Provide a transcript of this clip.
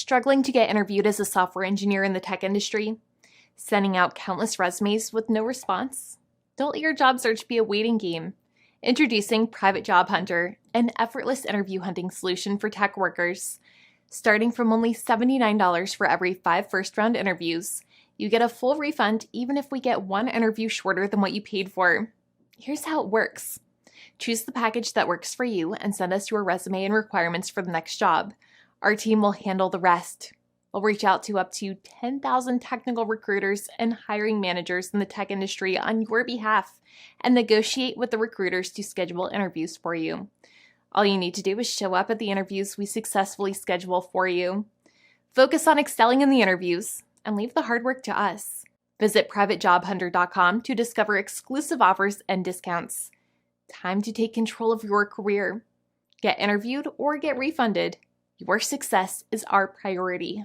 Struggling to get interviewed as a software engineer in the tech industry? Sending out countless resumes with no response? Don't let your job search be a waiting game. Introducing Private Job Hunter, an effortless interview hunting solution for tech workers. Starting from only $79 for every 5 first-round interviews, you get a full refund even if we get one interview shorter than what you paid for. Here's how it works. Choose the package that works for you and send us your resume and requirements for the next job. Our team will handle the rest. We'll reach out to up to 10,000 technical recruiters and hiring managers in the tech industry on your behalf and negotiate with the recruiters to schedule interviews for you. All you need to do is show up at the interviews we successfully schedule for you. Focus on excelling in the interviews and leave the hard work to us. Visit privatejobhunter.com to discover exclusive offers and discounts. Time to take control of your career. Get interviewed or get refunded. Your success is our priority.